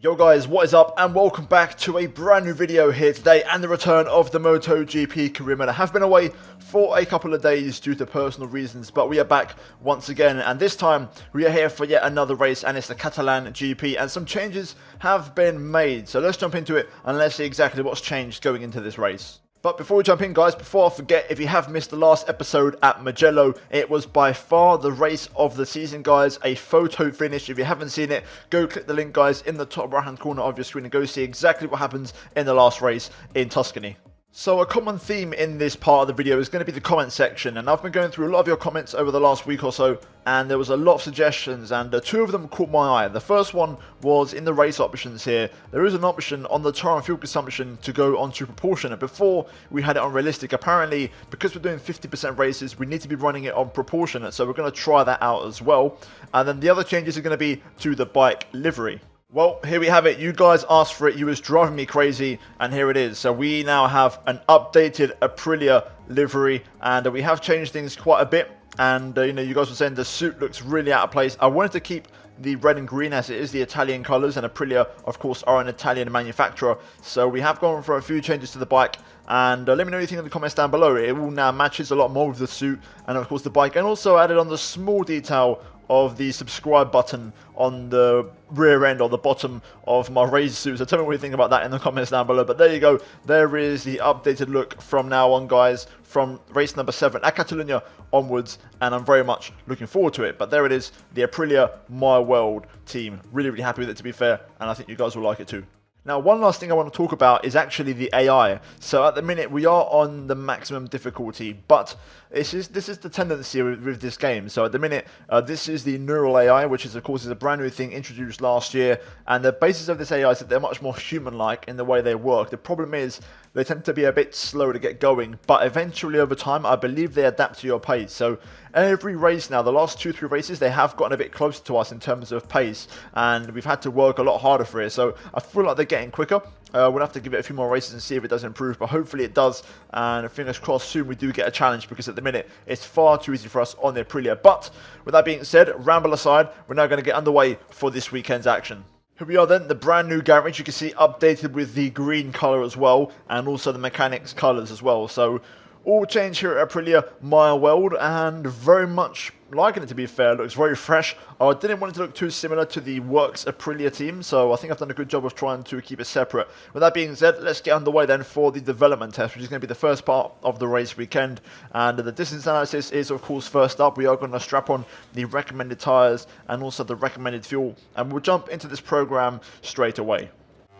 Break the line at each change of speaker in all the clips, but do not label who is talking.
Yo guys, what is up and welcome back to a brand new video here today and the return of the MotoGP career mode. I have been away for a couple of days due to personal reasons, but we are back once again, and this time we are here for yet another race, and it's the Catalan GP, and some changes have been made. So let's jump into it and let's see exactly what's changed going into this race. But before we jump in, guys, before I forget, if you have missed the last episode at Mugello, it was by far the race of the season, guys. A photo finish. If you haven't seen it, go click the link, guys, in the top right-hand corner of your screen and go see exactly what happens in the last race in Tuscany. So a common theme in this part of the video is going to be the comment section, and I've been going through a lot of your comments over the last week or so, and there was a lot of suggestions, and two of them caught my eye. The first one was in the race options here. There is an option on the tire and fuel consumption to go onto proportionate. Before we had it on realistic. Apparently, because we're doing 50% races, we need to be running it on proportionate, so we're going to try that out as well. And then the other changes are going to be to the bike livery. Well, here we have it. You guys asked for it. You was driving me crazy, and here it is. So we now have an updated Aprilia livery, and we have changed things quite a bit. And you guys were saying the suit looks really out of place. I wanted to keep the red and green as it is the Italian colours, and Aprilia, of course, are an Italian manufacturer. So we have gone for a few changes to the bike, and let me know what you think in the comments down below. It all now matches a lot more with the suit, and of course the bike, and also added on the small detail of the subscribe button on the rear end or the bottom of my race suit. So tell me what you think about that in the comments down below. But there you go. There is the updated look from now on, guys, from race number 7 at Catalonia onwards, and I'm very much looking forward to it. But there it is, the Aprilia My World team. Really, really happy with it, to be fair, and I think you guys will like it too. Now, one last thing I want to talk about is actually the AI. So at the minute, we are on the maximum difficulty, but this is the tendency with this game. So at the minute, this is the neural AI, which is, of course, is a brand new thing introduced last year. And the basis of this AI is that they're much more human-like in the way they work. The problem is they tend to be a bit slow to get going, but eventually over time, I believe they adapt to your pace. So every race now, the last 2-3 races, they have gotten a bit closer to us in terms of pace, and we've had to work a lot harder for it. So I feel like they're getting quicker. We'll have to give it a few more races and see if it does improve, but hopefully it does, and fingers crossed soon we do get a challenge, because at the minute it's far too easy for us on the Aprilia. But with that being said, ramble aside, we're now going to get underway for this weekend's action. Here we are then, the brand new garage, you can see updated with the green colour as well, and also the mechanics colours as well. So all change here at Aprilia My World, and very much liking it, to be fair. It looks very fresh. I didn't want it to look too similar to the Works Aprilia team, so I think I've done a good job of trying to keep it separate. With that being said, let's get underway then for the development test, which is going to be the first part of the race weekend. And the distance analysis is, of course, first up. We are going to strap on the recommended tyres and also the recommended fuel, and we'll jump into this program straight away.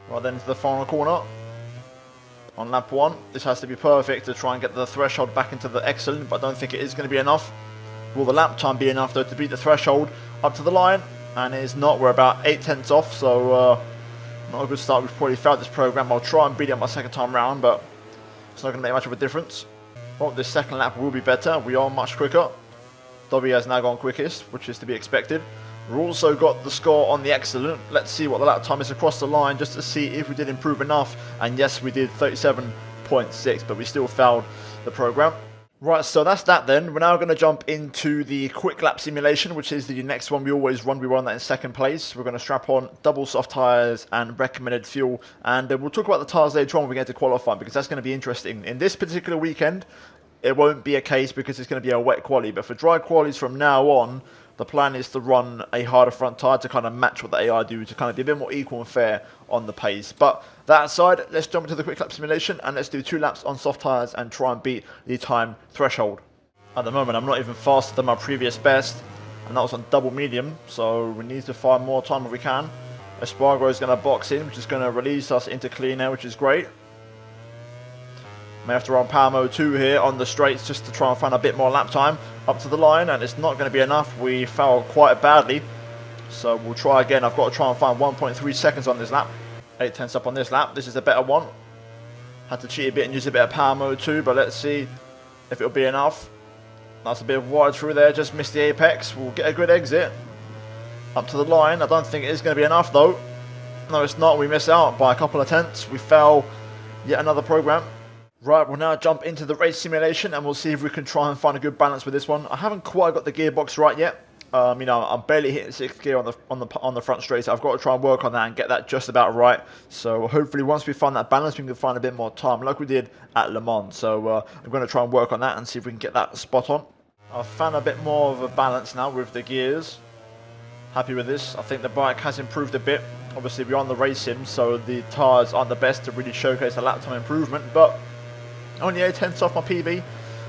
Right then, to the final corner. On lap 1, this has to be perfect to try and get the threshold back into the excellent, but I don't think it is going to be enough. Will the lap time be enough, though, to beat the threshold up to the line? And it is not. We're about 8/10 off, so not a good start. We've probably failed this program. I'll try and beat it my second time round, but it's not going to make much of a difference. Well, this second lap will be better. We are much quicker. Dobby has now gone quickest, which is to be expected. We've also got the score on the excellent. Let's see what the lap time is across the line, just to see if we did improve enough. And yes, we did 37.6, but we still failed the program. Right, so that's that then. We're now going to jump into the quick lap simulation, which is the next one we always run. We run that in second place. We're going to strap on double soft tyres and recommended fuel. And we'll talk about the tyres later on when we get to qualifying, because that's going to be interesting. In this particular weekend, it won't be a case because it's going to be a wet quali. But for dry qualies from now on, the plan is to run a harder front tyre to kind of match what the AI do, to kind of be a bit more equal and fair on the pace. But that aside, let's jump into the quick lap simulation and let's do 2 laps on soft tyres and try and beat the time threshold. At the moment, I'm not even faster than my previous best, and that was on double medium, so we need to find more time if we can. Espargaro is going to box in, which is going to release us into clean air, which is great. May have to run power mode 2 here on the straights just to try and find a bit more lap time up to the line, and it's not going to be enough. We fouled quite badly, so we'll try again. I've got to try and find 1.3 seconds on this lap. 8/10 up on this lap. This is a better one. Had to cheat a bit and use a bit of power mode 2, but let's see if it'll be enough. That's a bit wide through there, just missed the apex. We'll get a good exit up to the line. I don't think it is going to be enough though. No, it's not. We miss out by a couple of tenths. We fail yet another program. Right, we'll now jump into the race simulation and we'll see if we can try and find a good balance with this one. I haven't quite got the gearbox right yet, You know, I'm barely hitting 6th gear on the front straight, so I've got to try and work on that and get that just about right. So hopefully once we find that balance, we can find a bit more time, like we did at Le Mans. So I'm going to try and work on that and see if we can get that spot on. I've found a bit more of a balance now with the gears. Happy with this. I think the bike has improved a bit. Obviously we're on the race sim, so the tyres aren't the best to really showcase a lap time improvement, but only 8/10 off my PB.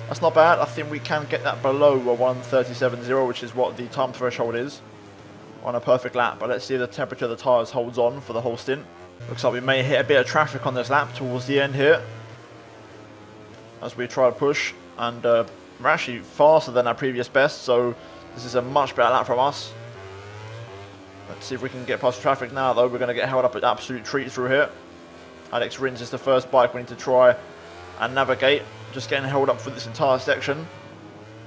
That's not bad. I think we can get that below a 1:37.0, which is what the time threshold is on a perfect lap. But let's see if the temperature of the tyres holds on for the whole stint. Looks like we may hit a bit of traffic on this lap towards the end here as we try to push. And we're actually faster than our previous best, so this is a much better lap from us. Let's see if we can get past traffic now, though. We're going to get held up at absolute treat through here. Alex Rins is the first bike we need to try and navigate. Just getting held up for this entire section.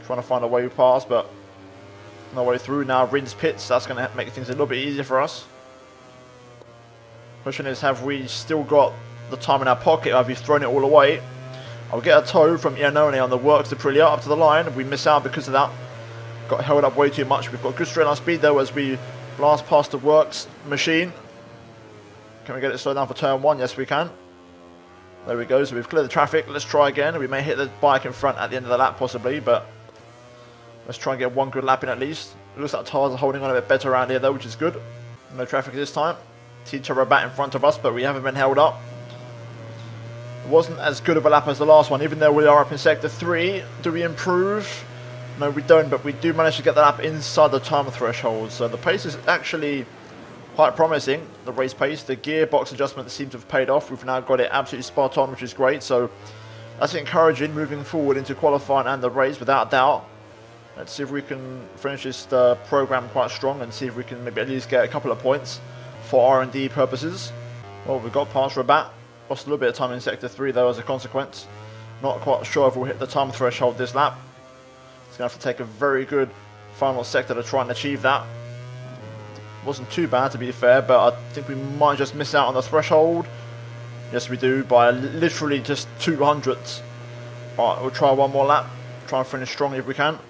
Trying to find a way past, but no way through. Now Rins pits. That's going to make things a little bit easier for us. Question is, have we still got the time in our pocket, or have we thrown it all away? I'll get a tow from Iannone on the Works Aprilia up to the line. We miss out because of that. Got held up way too much. We've got good straight line speed though as we blast past the Works machine. Can we get it slowed down for turn 1? Yes, we can. There we go. So we've cleared the traffic. Let's try again. We may hit the bike in front at the end of the lap possibly, but let's try and get one good lap in at least. It looks like tyres are holding on a bit better around here though, which is good. No traffic this time. Tito Rabat in front of us, but we haven't been held up. It wasn't as good of a lap as the last one, even though we are up in Sector 3. Do we improve? No, we don't, but we do manage to get the lap inside the time threshold. So the pace is actually quite promising, the race pace. The gearbox adjustment seems to have paid off. We've now got it absolutely spot on, which is great. So that's encouraging moving forward into qualifying and the race, without doubt. Let's see if we can finish this program quite strong and see if we can maybe at least get a couple of points for R&D purposes. Well, we got past Rabat. Lost a little bit of time in Sector 3 though as a consequence. Not quite sure if we'll hit the time threshold this lap. It's going to have to take a very good final sector to try and achieve that. Wasn't too bad to be fair, but I think we might just miss out on the threshold. Yes, we do, by literally just 200ths. Alright, we'll try one more lap. Try and finish strongly if we can.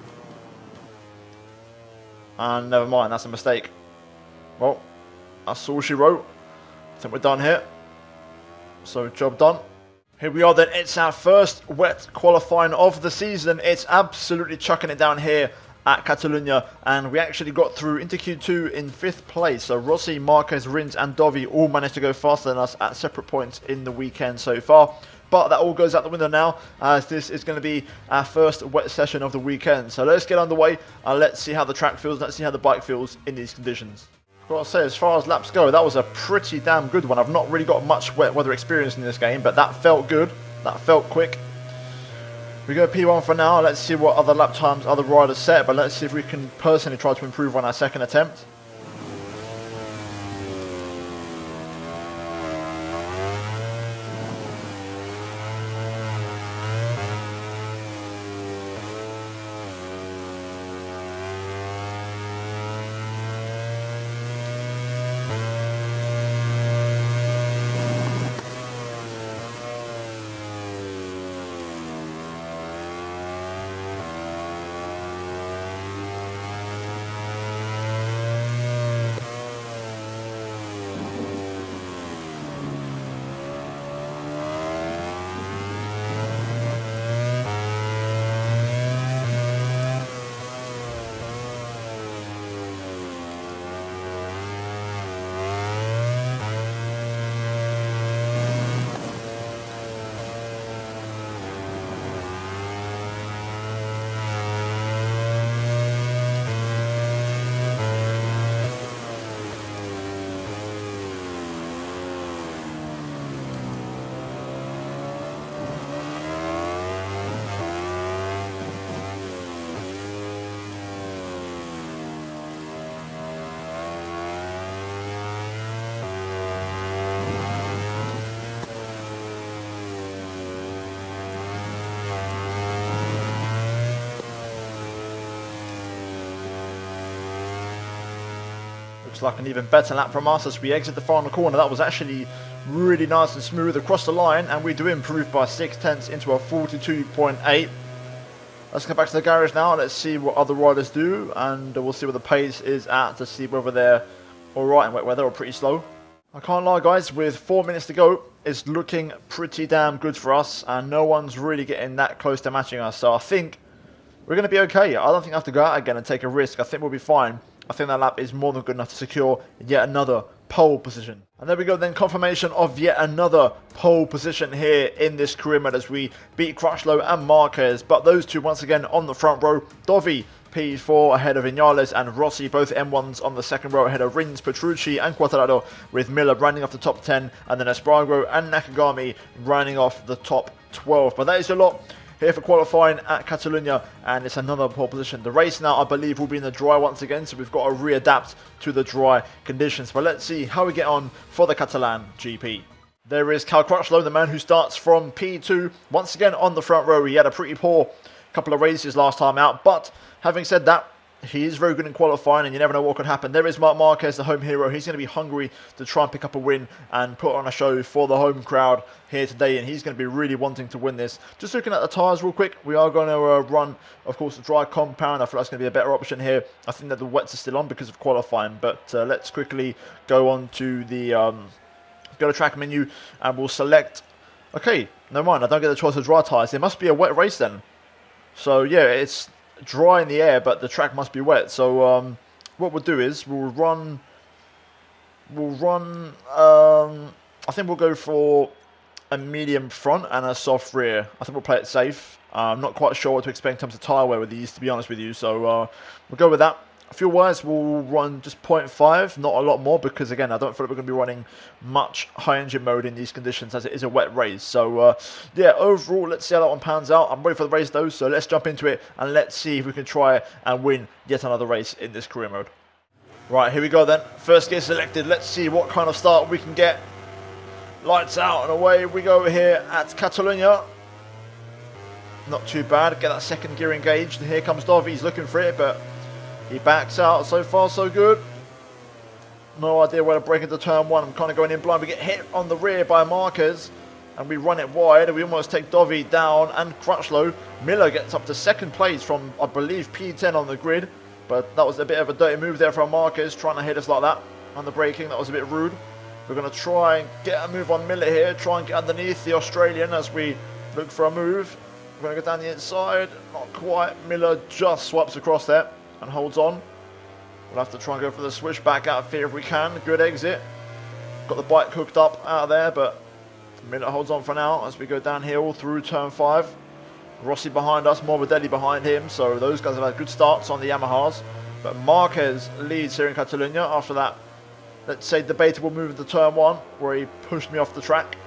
And never mind, that's a mistake. Well, that's all she wrote. I think we're done here. So, job done. Here we are then. It's our first wet qualifying of the season. It's absolutely chucking it down here at Catalunya, and we actually got through into Q2 in 5th place. So Rossi, Marquez, Rins and Dovi all managed to go faster than us at separate points in the weekend so far. But that all goes out the window now, as this is going to be our first wet session of the weekend. So let's get underway and let's see how the track feels, let's see how the bike feels in these conditions. I've got to say, as far as laps go, that was a pretty damn good one. I've not really got much wet weather experience in this game, but that felt good, that felt quick. We go P1 for now. Let's see what other lap times other riders set, but let's see if we can personally try to improve on our second attempt. Looks like an even better lap from us as we exit the final corner. That was actually really nice and smooth across the line, and we do improve by 6 tenths into a 42.8. Let's go back to the garage now. Let's see what other riders do, and we'll see what the pace is at to see whether they're alright in wet weather or pretty slow. I can't lie, guys, with 4 minutes to go, it's looking pretty damn good for us, and no one's really getting that close to matching us, so I think we're going to be okay. I don't think I have to go out again and take a risk. I think we'll be fine. I think that lap is more than good enough to secure yet another pole position. And there we go then, confirmation of yet another pole position here in this career mode as we beat Crutchlow and Marquez. But those two once again on the front row. Dovi P4 ahead of Vinales and Rossi, both M1s on the second row ahead of Rins, Petrucci and Quartararo, with Miller rounding off the top 10, and then Espargaro and Nakagami rounding off the top 12. But that is a lot here for qualifying at Catalunya, and it's another pole position. The race now, I believe, will be in the dry once again, so we've got to readapt to the dry conditions. But let's see how we get on for the Catalan GP. There is Cal Crutchlow, the man who starts from P2, once again on the front row. He had a pretty poor couple of races last time out, but having said that, he is very good in qualifying, and you never know what could happen. There is Marc Marquez, the home hero. He's going to be hungry to try and pick up a win and put on a show for the home crowd here today, and he's going to be really wanting to win this. Just looking at the tyres real quick, we are going to run, of course, the dry compound. I feel that's going to be a better option here. I think that the wets are still on because of qualifying, but let's quickly go on to the go to track menu, and we'll select. Okay, never mind, I don't get the choice of dry tyres. It must be a wet race then. So yeah, it's dry in the air, but the track must be wet. So what we'll do is we'll run I think we'll go for a medium front and a soft rear. I think we'll play it safe. I'm not quite sure what to expect in terms of tyre wear with these, to be honest with you, so we'll go with that. Fuel wise, we'll run just 0.5, not a lot more, because again, I don't feel like we're going to be running much high engine mode in these conditions as it is a wet race. So yeah, overall, let's see how that one pans out. I'm ready for the race though, so let's jump into it and let's see if we can try and win yet another race in this career mode. Right, here we go then. First gear selected. Let's see what kind of start we can get. Lights out and away we go here at Catalunya. Not too bad. Get that second gear engaged. Here comes Dovi. He's looking for it, but he backs out. So far, so good. No idea where to break into turn one. I'm kind of going in blind. We get hit on the rear by Marquez, and we run it wide. And we almost take Dovi down and Crutchlow. Miller gets up to second place from, I believe, P10 on the grid. But that was a bit of a dirty move there from Marquez, trying to hit us like that on the braking. That was a bit rude. We're going to try and get a move on Miller here. Try and get underneath the Australian as we look for a move. We're going to go down the inside. Not quite. Miller just swaps across there and holds on. We'll have to try and go for the switch back out of here if we can. Good exit. Got the bike hooked up out of there, but Miller holds on for now as we go downhill through turn 5. Rossi behind us, Morbidelli behind him, so those guys have had good starts on the Yamahas. But Marquez leads here in Catalunya after that, let's say, debatable move into turn 1 where he pushed me off the track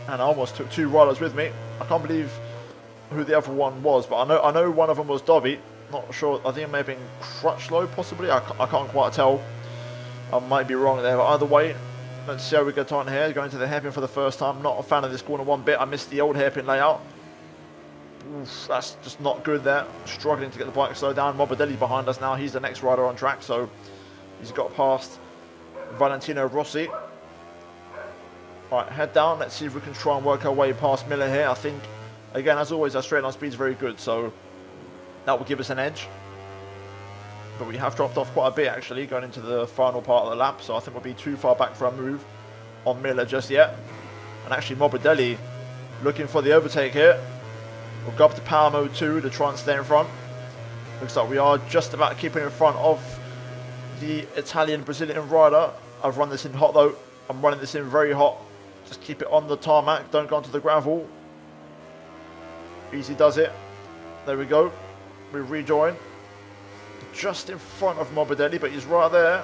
and I almost took 2 riders with me. I can't believe who the other one was, but I know one of them was Dovi. Not sure, I think it may have been Crutchlow possibly, I can't quite tell. I might be wrong there, but either way, let's see how we get on here. Going to the hairpin for the first time. Not a fan of this corner one bit. I missed the old hairpin layout. Oof, that's just not good there. Struggling to get the bike slowed down. Morbidelli behind us now. He's the next rider on track, so he's got past Valentino Rossi. Right, head down. Let's see if we can try and work our way past Miller here. I think, again, as always, our straight line speed is very good, so that will give us an edge. But we have dropped off quite a bit, actually, going into the final part of the lap, so I think we'll be too far back for a move on Miller just yet. And actually, Morbidelli looking for the overtake here. We'll go up to power mode 2 to try and stay in front. Looks like we are just about keeping in front of the Italian-Brazilian rider. I've run this in hot though. I'm running this in very hot. Just keep it on the tarmac. Don't go onto the gravel. Easy does it. There we go. We rejoin. Just in front of Morbidelli, but he's right there.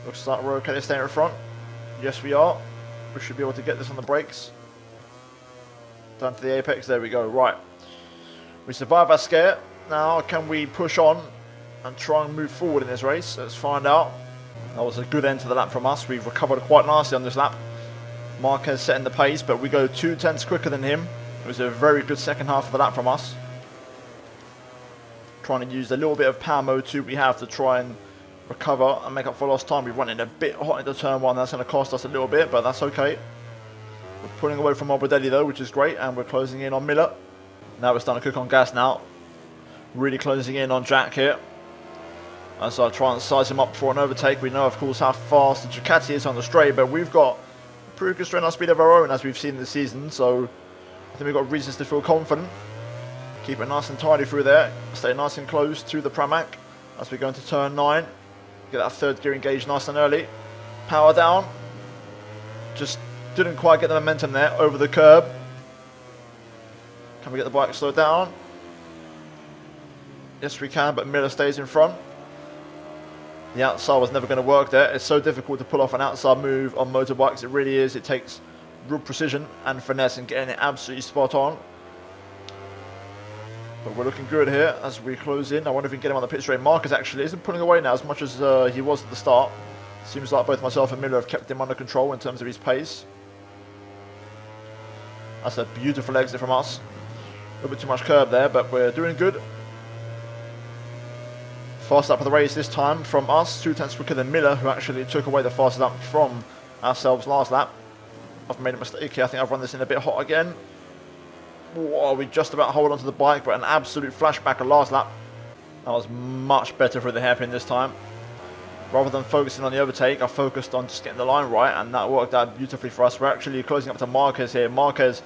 Looks like we're okay to stay in front. Yes, we are. We should be able to get this on the brakes. Down to the apex, there we go. Right, we survive our scare. Now can we push on and try and move forward in this race? Let's find out. That was a good end to the lap from us. We've recovered quite nicely on this lap. Marquez setting the pace, but we go 2 tenths quicker than him. It was a very good second half of the lap from us. Trying to use the little bit of power mode 2 we have to try and recover and make up for lost time. We're running a bit hot into turn 1. That's going to cost us a little bit, but that's okay. We're pulling away from Morbidelli though, which is great, and we're closing in on Miller. Now we're starting to cook on gas now. Really closing in on Jack here. As I try and size him up for an overtake. We know, of course, how fast the Ducati is on the straight, but we've got a pretty good straight line speed of our own, as we've seen this season, so I think we've got reasons to feel confident. Keep it nice and tidy through there. Stay nice and close to the Pramac as we go into turn 9. Get that third gear engaged nice and early. Power down. Just didn't quite get the momentum there over the curb. Can we get the bike slowed down? Yes, we can, but Miller stays in front. The outside was never going to work there. It's so difficult to pull off an outside move on motorbikes. It really is. It takes real precision and finesse and getting it absolutely spot on. But we're looking good here as we close in. I wonder if we can get him on the pit straight. Marcus actually isn't pulling away now as much as he was at the start. Seems like both myself and Miller have kept him under control in terms of his pace. That's a beautiful exit from us. A little bit too much curb there, but we're doing good. Fast lap of the race this time from us. 2 tenths quicker than Miller, who actually took away the fastest lap from ourselves last lap. I've made a mistake here. I think I've run this in a bit hot again. Whoa, we just about hold onto the bike, but an absolute flashback of last lap. That was much better for the hairpin this time. Rather than focusing on the overtake, I focused on just getting the line right, and that worked out beautifully for us. We're actually closing up to Marquez here. Marquez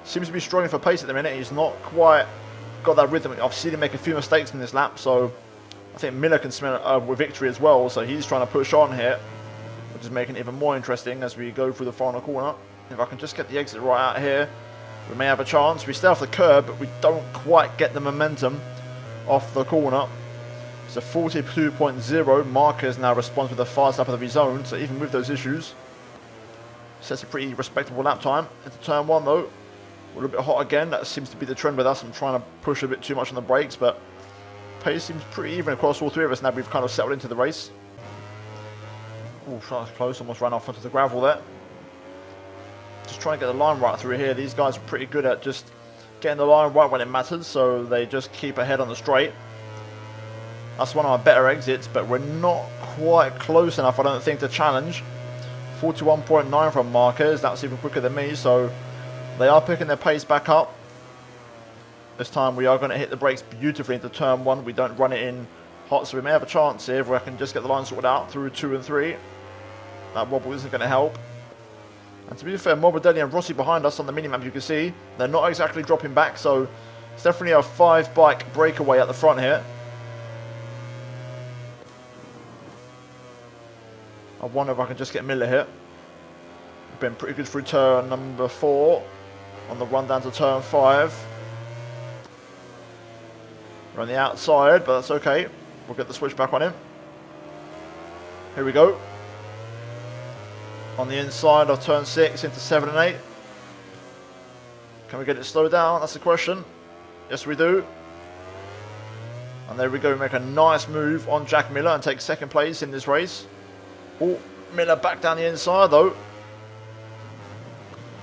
seems to be struggling for pace at the minute. He's not quite got that rhythm. I've seen him make a few mistakes in this lap, so I think Miller can smell with victory as well. So he's trying to push on here, which is making it even more interesting as we go through the final corner. If I can just get the exit right out here, we may have a chance. We stay off the curb, but we don't quite get the momentum off the corner. It's a 42.0. Marquez now responds with the fast lap of his own, so even with those issues, sets a pretty respectable lap time. Into turn 1 though, we're a little bit hot again. That seems to be the trend with us. I'm trying to push a bit too much on the brakes, but pace seems pretty even across all 3 of us now. We've kind of settled into the race. Oh, that's close. Almost ran off onto the gravel there. Just trying to get the line right through here. These guys are pretty good at just getting the line right when it matters, so they just keep ahead on the straight. That's one of our better exits, but we're not quite close enough, I don't think, to challenge. 41.9 from Marquez. That's even quicker than me, so they are picking their pace back up. This time we are going to hit the brakes beautifully into turn 1. We don't run it in hot, so we may have a chance here if I can just get the line sorted out through 2 and 3. That wobble isn't going to help. And to be fair, Morbidelli and Rossi behind us on the minimap, you can see they're not exactly dropping back, so it's definitely a 5-bike breakaway at the front here. I wonder if I can just get Miller here. Been pretty good through turn number 4 on the run down to turn 5. We're on the outside, but that's okay. We'll get the switch back on him. Here we go. On the inside of turn 6 into 7 and 8. Can we get it slowed down? That's the question. Yes, we do. And there we go. We make a nice move on Jack Miller and take 2nd place in this race. Oh, Miller back down the inside though.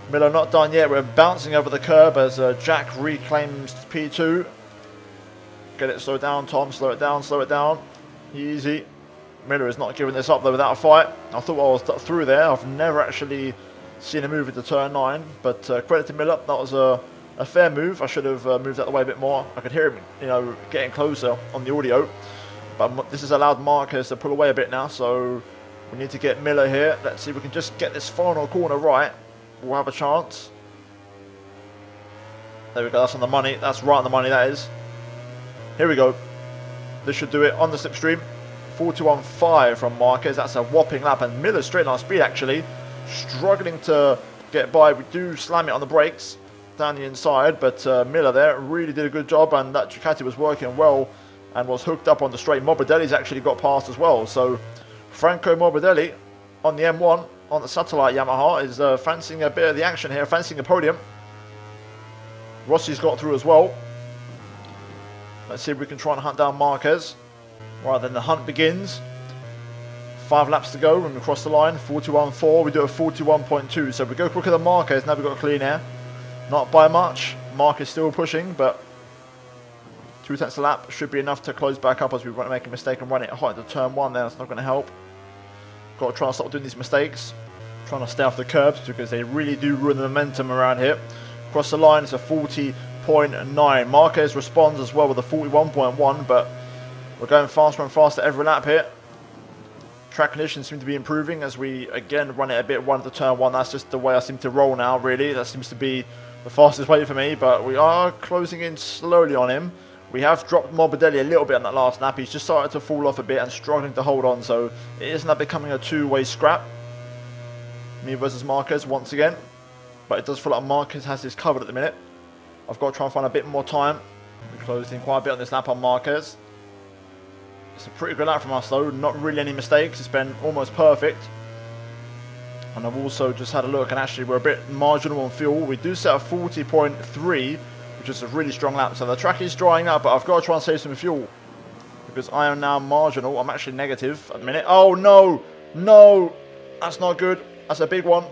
Miller not done yet. We're bouncing over the curb as Jack reclaims P2. Get it slowed down, Tom. Slow it down, slow it down. Easy. Miller is not giving this up though without a fight. I thought I was through there. I've never actually seen him move into turn 9. But credit to Miller. That was a fair move. I should have moved out the way a bit more. I could hear him, getting closer on the audio. But this has allowed Marcus to pull away a bit now. So we need to get Miller here. Let's see if we can just get this final corner right. We'll have a chance. There we go. That's on the money. That's right on the money, that is. Here we go. This should do it on the slipstream. 41.5 from Marquez. That's a whopping lap. And Miller's straight line speed, actually, struggling to get by. We do slam it on the brakes down the inside. But Miller there really did a good job. And that Ducati was working well and was hooked up on the straight. Morbidelli's actually got past as well. So Franco Morbidelli on the M1 on the satellite Yamaha is fancying a bit of the action here. Fancying a podium. Rossi's got through as well. Let's see if we can try and hunt down Marquez. Right, then the hunt begins. 5 laps to go when we cross the line. 41.4. We do a 41.2. So we go quicker than Marquez. Now we've got clean air. Not by much. Marquez still pushing, but 2 tenths a lap should be enough to close back up as we want to make a mistake and run it hot into turn 1 there. That's not going to help. Got to try and stop doing these mistakes. Trying to stay off the curbs because they really do ruin the momentum around here. Across the line, it's a 40 41.9. Marquez responds as well with a 41.1, but we're going faster and faster every lap here. Track conditions seem to be improving as we again run it a bit one to turn one. That's just the way I seem to roll now, really. That seems to be the fastest way for me, but we are closing in slowly on him. We have dropped Morbidelli a little bit on that last lap. He's just started to fall off a bit and struggling to hold on, so it is now becoming a two-way scrap. Me versus Marquez once again, but it does feel like Marquez has this covered at the minute. I've got to try and find a bit more time. We closed in quite a bit on this lap on Marquez. It's a pretty good lap from us though, not really any mistakes. It's been almost perfect. And I've also just had a look, and actually we're a bit marginal on fuel. We do set a 40.3, which is a really strong lap. So the track is drying out, but I've got to try and save some fuel, because I am now marginal. I'm actually negative at the minute. Oh no, no, that's not good. That's a big one.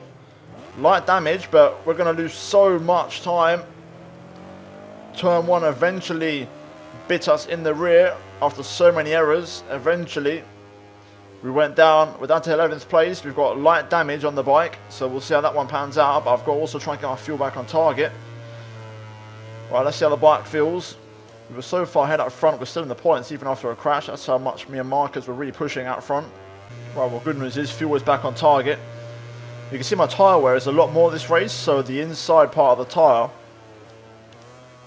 Light damage, but we're going to lose so much time. Turn 1 eventually bit us in the rear after so many errors. Eventually we went down. We're down to 11th place. We've got light damage on the bike, so we'll see how that one pans out. But I've got to also try and get our fuel back on target. Right, let's see how the bike feels. We were so far ahead up front, we're still in the points even after a crash. That's how much me and Marcus were really pushing out front. Right, well, good news is fuel is back on target. You can see my tyre wear is a lot more this race, so the inside part of the tyre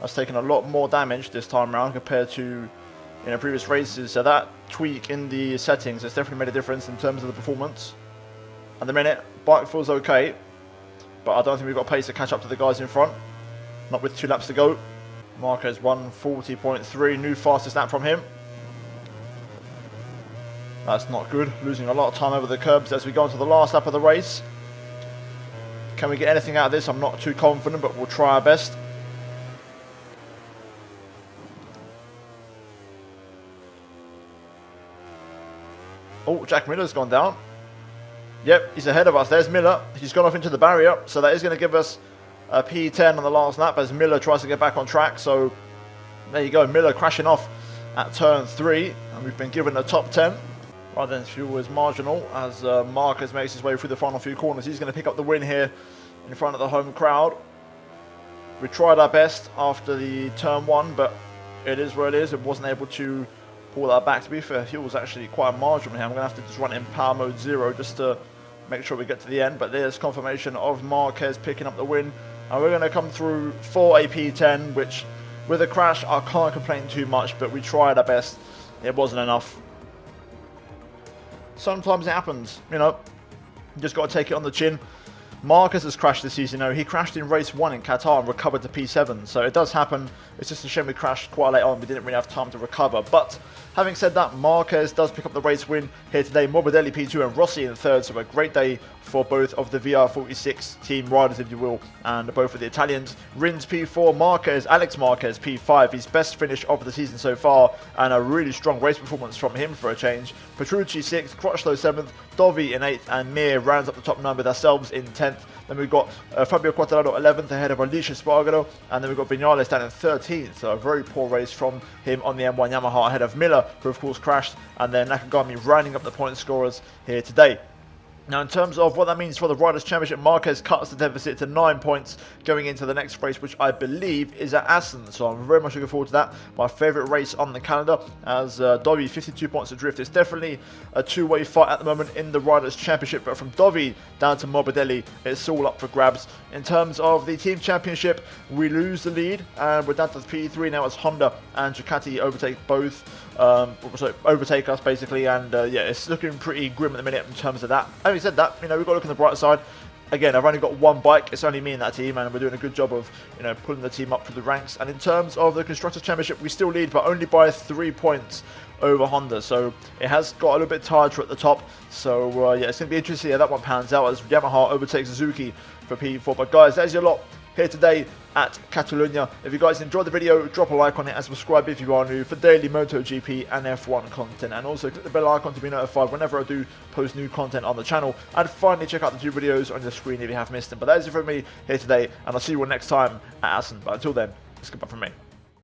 has taken a lot more damage this time around compared to previous races. So that tweak in the settings has definitely made a difference in terms of the performance. At the minute, bike feels okay, but I don't think we've got pace to catch up to the guys in front. Not with 2 laps to go. Marquez 140.3, new fastest lap from him. That's not good. Losing a lot of time over the curbs as we go into the last lap of the race. Can we get anything out of this? I'm not too confident, but we'll try our best. Oh, Jack Miller's gone down. Yep, he's ahead of us. There's Miller. He's gone off into the barrier, so that is going to give us a P10 on the last lap as Miller tries to get back on track. So there you go, Miller crashing off at turn 3, and we've been given a top 10. Right then, fuel is marginal as Marcus makes his way through the final few corners. He's going to pick up the win here in front of the home crowd. We tried our best after the turn 1, but it is where it is. It wasn't able to pull that back. To be fair, fuel was actually quite marginal here. I'm going to have to just run it in power mode 0 just to make sure we get to the end. But there's confirmation of Marquez picking up the win. And we're going to come through for a P10, which with a crash, I can't complain too much, but we tried our best. It wasn't enough. Sometimes it happens, you just got to take it on the chin. Marcus has crashed this season. He crashed in race 1 in Qatar and recovered to P7, so it does happen. It's just a shame we crashed quite late on. We didn't really have time to recover. But having said that, Marquez does pick up the race win here today. Morbidelli P2 and Rossi in 3rd, so a great day for both of the VR46 team riders, if you will, and both of the Italians. Rins P4, Alex Marquez P5, his best finish of the season so far, and a really strong race performance from him for a change. Petrucci 6th, Crutchlow 7th, Dovi in 8th, and Mir rounds up the top number with ourselves in 10th. Then we've got Fabio Quartararo 11th ahead of Alicia Spargaro, and then we've got Viñales down in 13th, so a very poor race from him on the M1 Yamaha ahead of Miller, who of course crashed, and then Nakagami rounding up the point scorers here today. Now, in terms of what that means for the Riders' Championship, Marquez cuts the deficit to 9 points going into the next race, which I believe is at Assen. So I'm very much looking forward to that. My favourite race on the calendar, as Dovi 52 points adrift. It's definitely a two-way fight at the moment in the Riders' Championship, but from Dovi down to Morbidelli, it's all up for grabs. In terms of the Team Championship, we lose the lead, and we're down to P3 now as Honda and Ducati overtake overtake us basically, and yeah, it's looking pretty grim at the minute in terms of that. Having said that, we've got to look on the bright side. Again, I've only got one bike. It's only me in that team, and we're doing a good job of pulling the team up through the ranks. And in terms of the Constructors' Championship, we still lead, but only by 3 points over Honda. So it has got a little bit tighter at the top. So yeah, it's going to be interesting to see how that one pans out as Yamaha overtakes Suzuki for P4. But guys, there's your lot here today at Catalunya. If you guys enjoyed the video, drop a like on it and subscribe if you are new for daily MotoGP and F1 content, and also click the bell icon to be notified whenever I do post new content on the channel. And finally, check out the 2 videos on your screen if you have missed them. But that is it from me here today, and I'll see you all next time at Assen. But until then, it's goodbye from me.